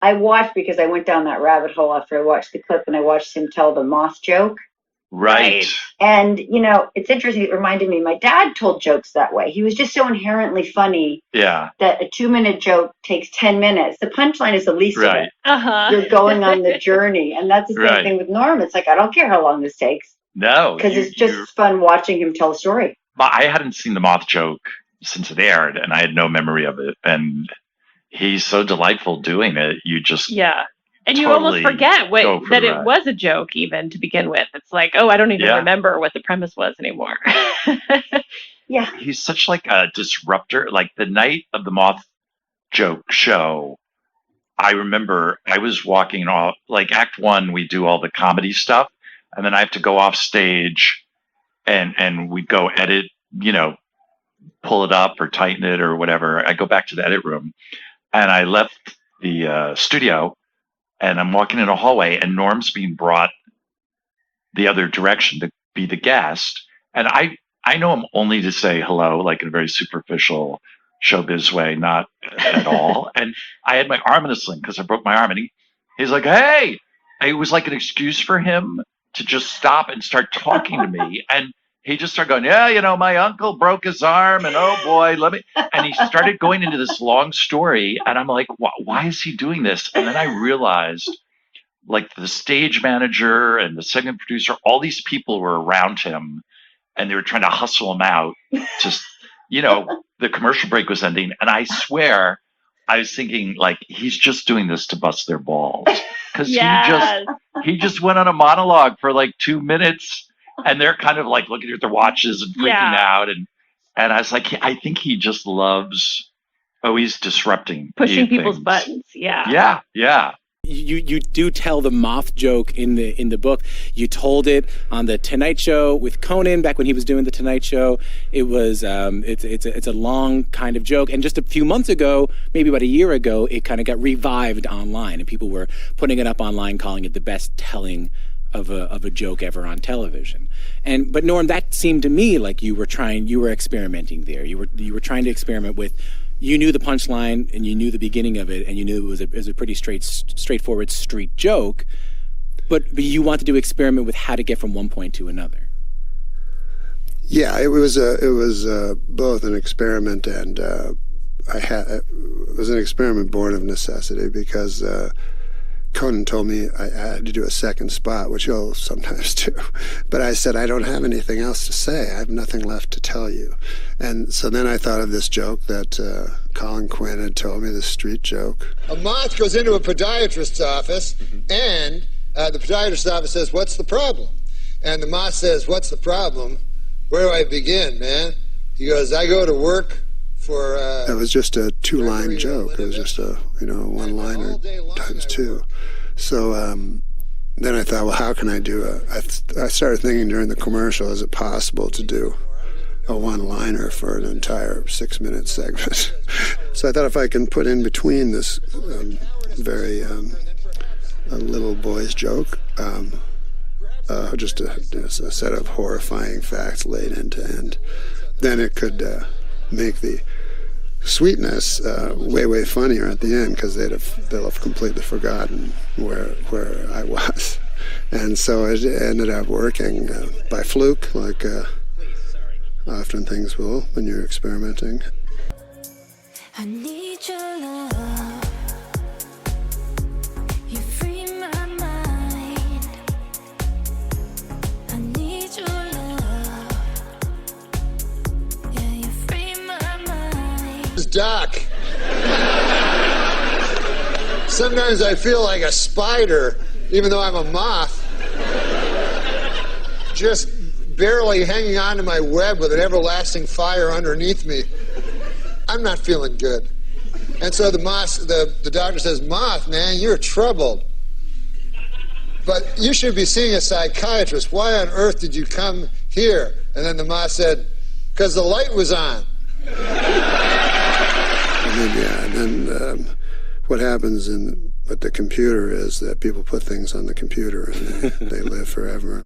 I watched because I went down that rabbit hole after I watched the clip, and I watched him tell the Moth joke. Right. And, it's interesting. It reminded me, my dad told jokes that way. He was just so inherently funny. Yeah. That a 2-minute joke takes 10 minutes. The punchline is the least of it. Uh-huh. You're going on the journey. And that's the same thing with Norm. It's like, I don't care how long this takes. No. Because it's just fun watching him tell a story. I hadn't seen the Moth joke since it aired, and I had no memory of it. And he's so delightful doing it. You just and you almost forget that it was a joke even to begin with. It's like, oh, I don't even remember what the premise was anymore. Yeah. He's such like a disruptor. Like the night of the Moth joke show, I remember I was walking off, like act one, we do all the comedy stuff, and then I have to go off stage and we go edit, pull it up or tighten it or whatever. I go back to the edit room, and I left the studio, and I'm walking in a hallway, and Norm's being brought the other direction to be the guest. And I know him only to say hello, like in a very superficial showbiz way, not at all. And I had my arm in a sling because I broke my arm, and he's like, hey, it was like an excuse for him to just stop and start talking to me. And he just started going, yeah, my uncle broke his arm, and oh boy, and he started going into this long story, and I'm like, why is he doing this? And then I realized, like, the stage manager and the segment producer, all these people were around him, and they were trying to hustle him out to, the commercial break was ending, and I swear I was thinking, like, he's just doing this to bust their balls, because he just went on a monologue for like 2 minutes. And they're kind of like looking at their watches and freaking out. And I was like, I think he just loves always disrupting. Pushing people's buttons. Yeah. Yeah. You do tell the Moth joke in the book. You told it on the Tonight Show with Conan back when he was doing the Tonight Show. It was it's a long kind of joke. And just a few months ago, maybe about a year ago, it kind of got revived online, and people were putting it up online, calling it the best telling of a joke ever on television. But Norm, that seemed to me like you were experimenting there. You were trying to experiment with, you knew the punchline and you knew the beginning of it, and you knew it was a pretty straightforward street joke, but you wanted to experiment with how to get from one point to another. Yeah, it was both an experiment and it was an experiment born of necessity, because Conan told me I had to do a second spot, which he'll sometimes do. But I said, I don't have anything else to say. I have nothing left to tell you. And so then I thought of this joke that Colin Quinn had told me, this street joke. A moth goes into a podiatrist's office, and the podiatrist's office says, what's the problem? And the moth says, what's the problem? Where do I begin, man? He goes, I go to work for... That was just a 2-line joke. It was just a, one-liner times 2. So then I thought, well, how can I do I started thinking during the commercial, is it possible to do a one-liner for an entire 6-minute segment? So I thought, if I can put in between this very a little boy's joke, just a set of horrifying facts laid end to end, then it could make the sweetness way funnier at the end, because they'll have completely forgotten where I was. And so it ended up working by fluke, like often things will when you're experimenting. I need your love. You free my mind. I need your love. Yeah, you free my mind. It's Doc. Sometimes I feel like a spider, even though I'm a moth, just barely hanging on to my web with an everlasting fire underneath me. I'm not feeling good. And so the doctor says, Moth, man, you're troubled. But you should be seeing a psychiatrist. Why on earth did you come here? And then the moth said, because the light was on. And then what happens with the computer is that people put things on the computer and they live forever.